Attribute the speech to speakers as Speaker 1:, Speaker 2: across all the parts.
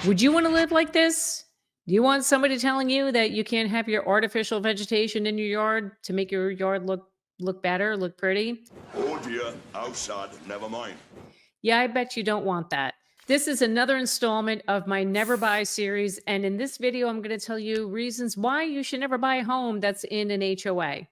Speaker 1: Would you want to live like this? Do you want somebody telling you that you can't have your artificial vegetation in your yard to make your yard look better, look pretty?
Speaker 2: Oh dear, outside, never mind.
Speaker 1: Yeah, I bet you don't want that. This is another installment of my Never Buy series, and in this video, I'm going to tell you reasons why you should never buy a home that's in an HOA.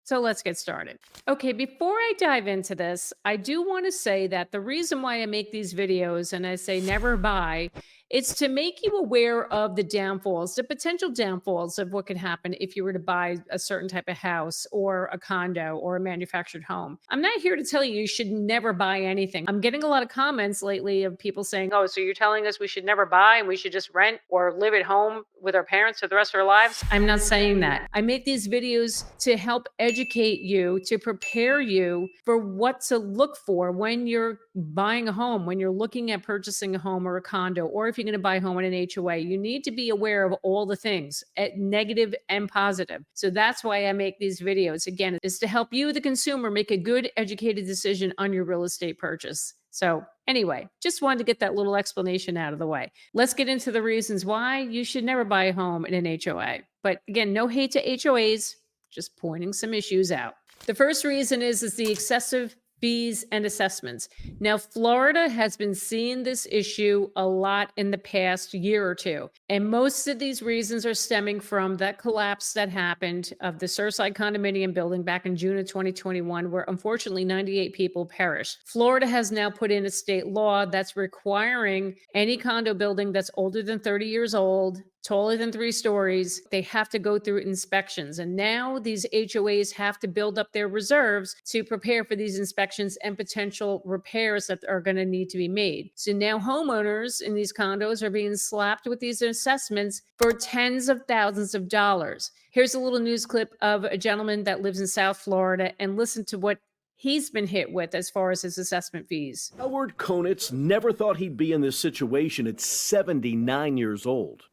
Speaker 1: So let's get started. Okay, before I dive into this, I do want to say that the reason why I make these videos and I say never buy, it's to make you aware of the downfalls, the potential downfalls of what could happen if you were to buy a certain type of house or a condo or a manufactured home. I'm not here to tell you you should never buy anything. I'm getting a lot of comments lately of people saying, oh, so you're telling us we should never buy and we should just rent or live at home with our parents for the rest of our lives? I'm not saying that. I make these videos to help educate you, to prepare you for what to look for when you're buying a home, when you're looking at purchasing a home or a condo, or if you're going to buy a home in an HOA. You need to be aware of all the things, negative and positive. So that's why I make these videos. Again, it's to help you, the consumer, make a good, educated decision on your real estate purchase. So anyway, just wanted to get that little explanation out of the way. Let's get into the reasons why you should never buy a home in an HOA. But again, no hate to HOAs, just pointing some issues out. The first reason is the excessive fees and assessments. Now, Florida has been seeing this issue a lot in the past year or two. And most of these reasons are stemming from that collapse that happened of the Surfside condominium building back in June of 2021, where unfortunately 98 people perished. Florida has now put in a state law that's requiring any condo building that's older than 30 years old, taller than 3 stories, they have to go through inspections. And now these HOAs have to build up their reserves to prepare for these inspections and potential repairs that are going to need to be made. So now homeowners in these condos are being slapped with these assessments for tens of thousands of dollars. Here's a little news clip of a gentleman that lives in South Florida, and listen to what he's been hit with as far as his assessment fees.
Speaker 3: Howard Konitz never thought he'd be in this situation at 79 years old.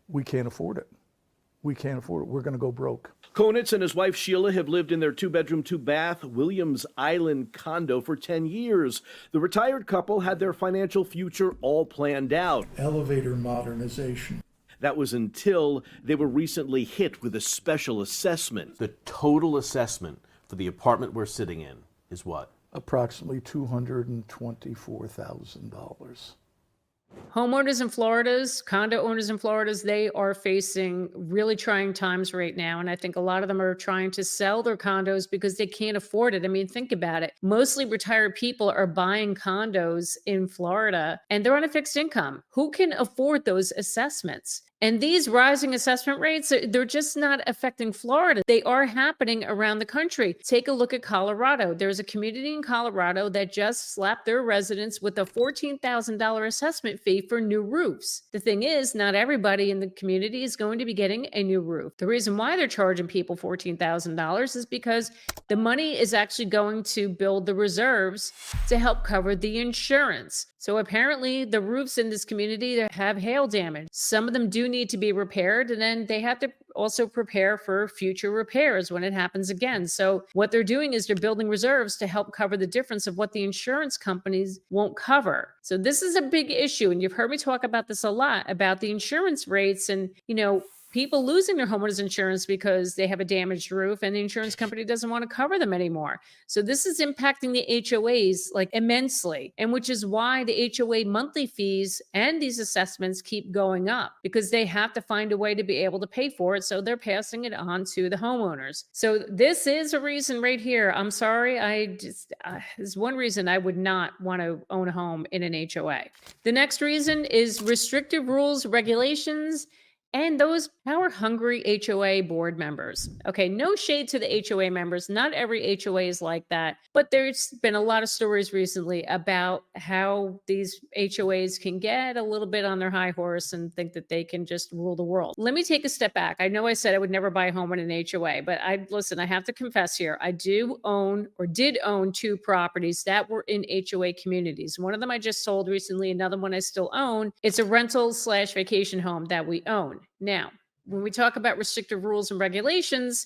Speaker 4: We can't afford it. We can't afford it. We're going to go broke.
Speaker 3: Konitz and his wife Sheila have lived in their 2-bedroom, 2-bath Williams Island condo for 10 years. The retired couple had their financial future all planned out.
Speaker 4: Elevator modernization.
Speaker 3: That was until they were recently hit with a special assessment.
Speaker 5: The total assessment for the apartment we're sitting in is what?
Speaker 4: Approximately $224,000.
Speaker 1: Homeowners in Florida's, condo owners in Florida's, they are facing really trying times right now. And I think a lot of them are trying to sell their condos because they can't afford it. I mean, think about it. Mostly retired people are buying condos in Florida and they're on a fixed income. Who can afford those assessments? And these rising assessment rates, they're just not affecting Florida. They are happening around the country. Take a look at Colorado. There's a community in Colorado that just slapped their residents with a $14,000 assessment fee for new roofs. The thing is, not everybody in the community is going to be getting a new roof. The reason why they're charging people $14,000 is because the money is actually going to build the reserves to help cover the insurance. So apparently the roofs in this community have hail damage. Some of them do need to be repaired, and then they have to also prepare for future repairs when it happens again. So what they're doing is they're building reserves to help cover the difference of what the insurance companies won't cover. So this is a big issue. And you've heard me talk about this a lot, about the insurance rates and, people losing their homeowners insurance because they have a damaged roof and the insurance company doesn't want to cover them anymore. So this is impacting the HOAs like immensely, and which is why the HOA monthly fees and these assessments keep going up, because they have to find a way to be able to pay for it. So they're passing it on to the homeowners. So this is a reason right here. I'm sorry. There's one reason I would not want to own a home in an HOA. The next reason is restrictive rules, regulations, and those power-hungry HOA board members. Okay, no shade to the HOA members. Not every HOA is like that. But there's been a lot of stories recently about how these HOAs can get a little bit on their high horse and think that they can just rule the world. Let me take a step back. I know I said I would never buy a home in an HOA, but I have to confess here. I did own 2 properties that were in HOA communities. One of them I just sold recently. Another one I still own. It's a rental/vacation home that we own. Now, when we talk about restrictive rules and regulations,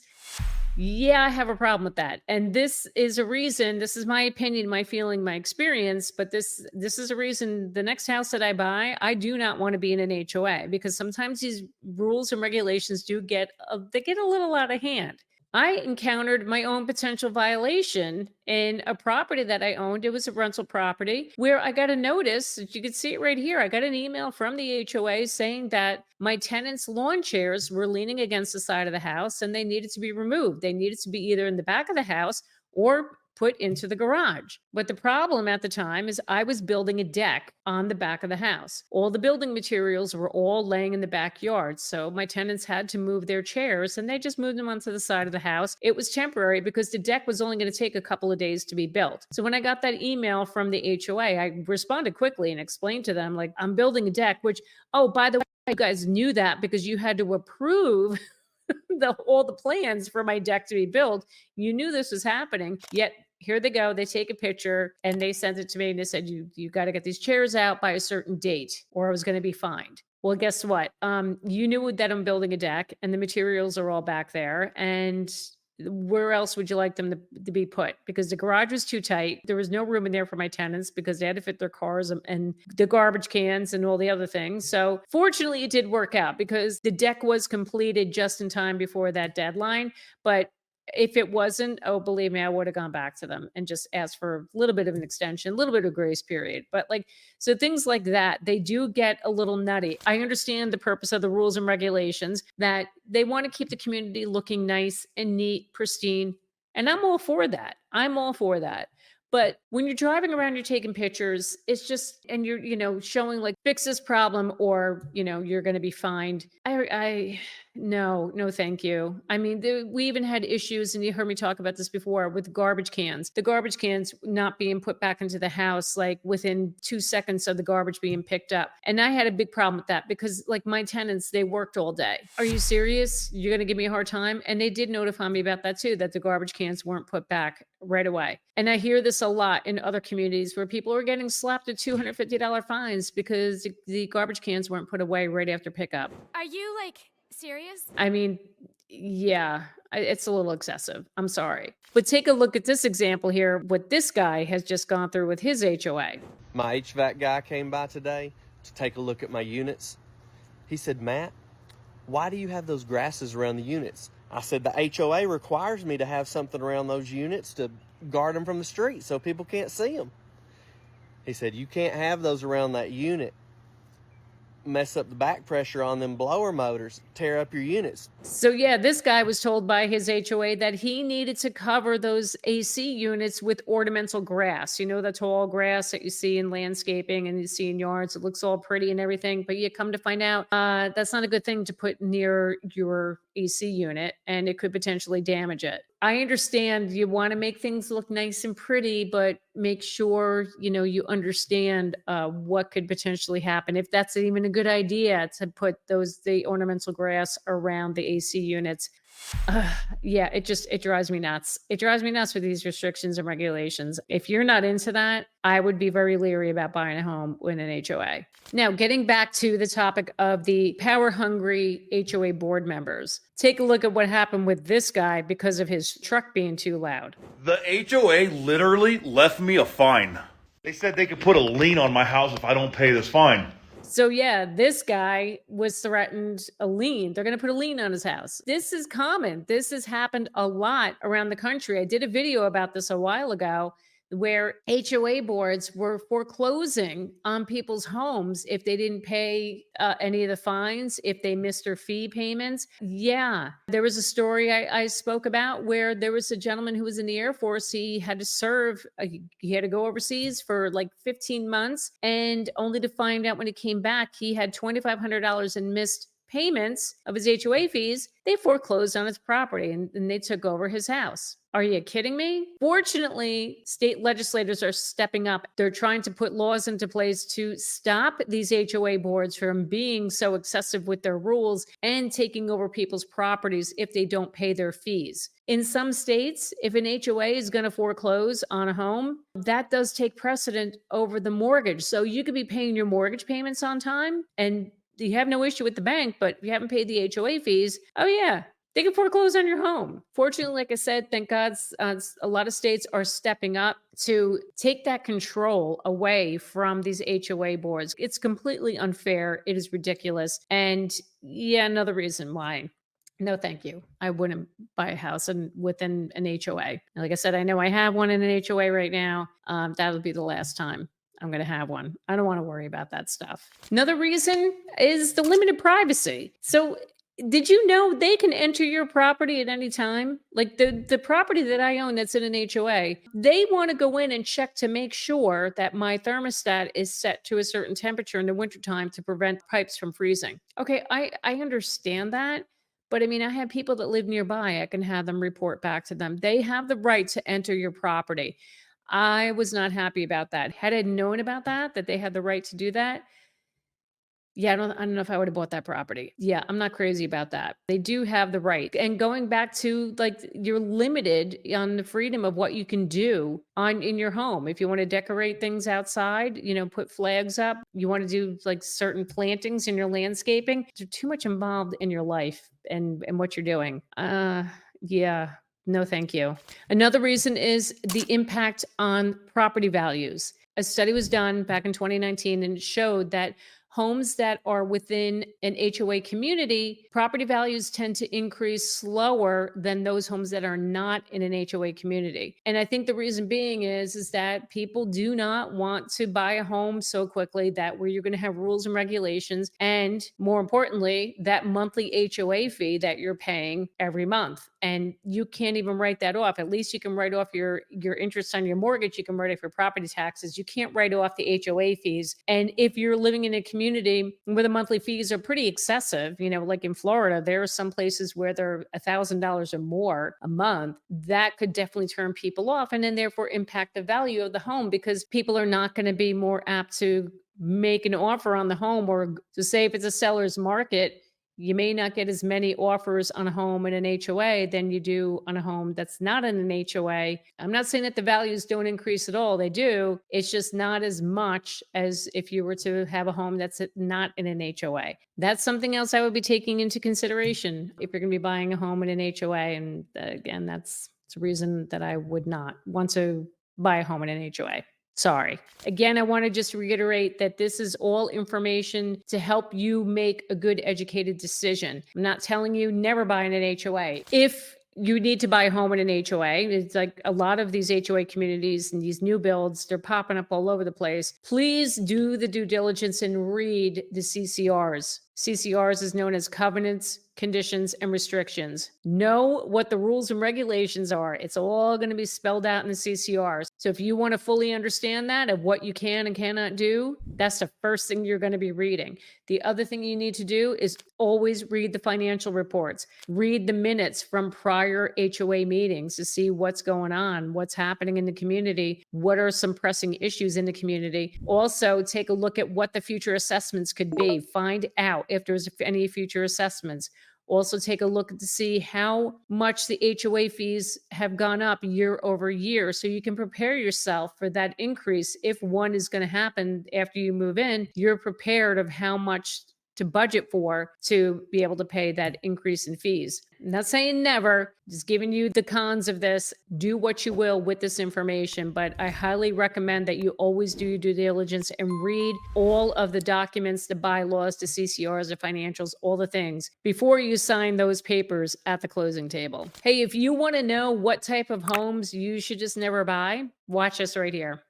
Speaker 1: Yeah, I have a problem with that. And this is a reason, this is my opinion, my feeling, my experience, but this is a reason the next house that I buy, I do not want to be in an HOA because sometimes these rules and regulations do they get a little out of hand. I encountered my own potential violation in a property that I owned. It was a rental property where I got a notice. You can see it right here. I got an email from the HOA saying that my tenants' lawn chairs were leaning against the side of the house and they needed to be removed. They needed to be either in the back of the house or put into the garage. But the problem at the time is I was building a deck on the back of the house. All the building materials were all laying in the backyard. So my tenants had to move their chairs and they just moved them onto the side of the house. It was temporary because the deck was only going to take a couple of days to be built. So when I got that email from the HOA, I responded quickly and explained to them, like, I'm building a deck, which, oh, by the way, you guys knew that because you had to approve all the plans for my deck to be built. You knew this was happening, yet here they go. They take a picture and they sent it to me and they said, you got to get these chairs out by a certain date or I was going to be fined. Well, guess what? You knew that I'm building a deck and the materials are all back there. And where else would you like them to be put? Because the garage was too tight. There was no room in there for my tenants because they had to fit their cars and the garbage cans and all the other things. So fortunately, it did work out because the deck was completed just in time before that deadline. But if it wasn't, oh, believe me, I would have gone back to them and just asked for a little bit of an extension, a little bit of grace period. But so things like that, they do get a little nutty. I understand the purpose of the rules and regulations that they want to keep the community looking nice and neat, pristine. And I'm all for that. I'm all for that. But when you're driving around, you're taking pictures, it's just, and you're, showing like fix this problem or, you're going to be fined. No, thank you. I mean, we even had issues, and you heard me talk about this before with garbage cans. The garbage cans not being put back into the house, like within 2 seconds of the garbage being picked up. And I had a big problem with that because like my tenants, they worked all day. Are you serious? You're going to give me a hard time? And they did notify me about that too, that the garbage cans weren't put back right away. And I hear this a lot in other communities where people are getting slapped at $250 fines because the garbage cans weren't put away right after pickup.
Speaker 6: Are you serious?
Speaker 1: I mean, yeah, it's a little excessive. I'm sorry. But take a look at this example here, what this guy has just gone through with his HOA.
Speaker 7: My HVAC guy came by today to take a look at my units. He said, Matt, why do you have those grasses around the units? I said, the HOA requires me to have something around those units to guard them from the street so people can't see them. He said, you can't have those around that unit. Mess up the back pressure on them blower motors, tear up your units.
Speaker 1: So yeah, this guy was told by his HOA that he needed to cover those AC units with ornamental grass. The tall grass that you see in landscaping and you see in yards. It looks all pretty and everything, but you come to find out that's not a good thing to put near your AC unit and it could potentially damage it. I understand you want to make things look nice and pretty, but make sure, you understand what could potentially happen. If that's even a good idea to put the ornamental grass around the AC units. Yeah, it drives me nuts. It drives me nuts with these restrictions and regulations. If you're not into that, I would be very leery about buying a home in an HOA. Now, getting back to the topic of the power-hungry HOA board members, take a look at what happened with this guy because of his truck being too loud.
Speaker 8: The HOA literally left me a fine. They said they could put a lien on my house if I don't pay this fine.
Speaker 1: So yeah, this guy was threatened a lien. They're going to put a lien on his house. This is common. This has happened a lot around the country. I did a video about this a while ago where HOA boards were foreclosing on people's homes if they didn't pay any of the fines, if they missed their fee payments. Yeah, there was a story I spoke about where there was a gentleman who was in the Air Force. He had to serve, he had to go overseas for like 15 months and only to find out when he came back, he had $2,500 in missed payments of his HOA fees. They foreclosed on his property and they took over his house. Are you kidding me? Fortunately, state legislators are stepping up. They're trying to put laws into place to stop these HOA boards from being so excessive with their rules and taking over people's properties if they don't pay their fees. In some states, if an HOA is going to foreclose on a home, that does take precedent over the mortgage. So you could be paying your mortgage payments on time and you have no issue with the bank, but if you haven't paid the HOA fees, oh yeah, they can foreclose on your home. Fortunately, like I said, thank God, a lot of states are stepping up to take that control away from these HOA boards. It's completely unfair. It is ridiculous. And yeah, another reason why. No, thank you. I wouldn't buy a house within an HOA. And like I said, I know I have one in an HOA right now. That'll be the last time I'm going to have one. I don't want to worry about that stuff. Another reason is the limited privacy. So did you know they can enter your property at any time? Like the property that I own that's in an HOA, they want to go in and check to make sure that my thermostat is set to a certain temperature in the wintertime to prevent pipes from freezing. Okay, I understand that. But I mean, I have people that live nearby. I can have them report back to them. They have the right to enter your property. I was not happy about that. Had I known about that they had the right to do that, yeah, I don't know if I would have bought that property. Yeah, I'm not crazy about that. They do have the right. And going back to like you're limited on the freedom of what you can do in your home. If you want to decorate things outside, put flags up, you want to do like certain plantings in your landscaping, there's too much involved in your life and what you're doing. Yeah. No, thank you. Another reason is the impact on property values. A study was done back in 2019 and it showed that homes that are within an HOA community, property values tend to increase slower than those homes that are not in an HOA community. And I think the reason being is that people do not want to buy a home so quickly that where you're going to have rules and regulations, and more importantly, that monthly HOA fee that you're paying every month. And you can't even write that off. At least you can write off your interest on your mortgage. You can write off your property taxes. You can't write off the HOA fees. And if you're living in a community where the monthly fees are pretty excessive, like in Florida, there are some places where they're $1,000 or more a month. That could definitely turn people off and then therefore impact the value of the home because people are not going to be more apt to make an offer on the home, or to say if it's a seller's market, you may not get as many offers on a home in an HOA than you do on a home that's not in an HOA. I'm not saying that the values don't increase at all. They do. It's just not as much as if you were to have a home that's not in an HOA. That's something else I would be taking into consideration if you're going to be buying a home in an HOA. And again, that's a reason that I would not want to buy a home in an HOA. Sorry. Again, I want to just reiterate that this is all information to help you make a good educated decision. I'm not telling you never buy in an HOA. If you need to buy a home in an HOA, it's like a lot of these HOA communities and these new builds, they're popping up all over the place. Please do the due diligence and read the CCRs. CCRs is known as covenants, conditions, and restrictions. Know what the rules and regulations are. It's all going to be spelled out in the CCRs. So if you want to fully understand that of what you can and cannot do, that's the first thing you're going to be reading. The other thing you need to do is always read the financial reports. Read the minutes from prior HOA meetings to see what's going on, what's happening in the community, what are some pressing issues in the community. Also, take a look at what the future assessments could be. Find out if there's any future assessments. Also take a look to see how much the HOA fees have gone up year over year so you can prepare yourself for that increase. If one is going to happen after you move in, you're prepared of how much to budget for to be able to pay that increase in fees. I'm not saying never, just giving you the cons of this. Do what you will with this information, but I highly recommend that you always do your due diligence and read all of the documents, the bylaws, the CCRs, the financials, all the things before you sign those papers at the closing table. Hey, if you want to know what type of homes you should just never buy, watch us right here.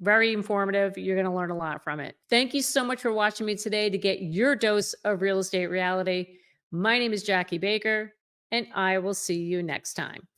Speaker 1: Very informative. You're going to learn a lot from it. Thank you so much for watching me today to get your dose of real estate reality. My name is Jackie Baker, and I will see you next time.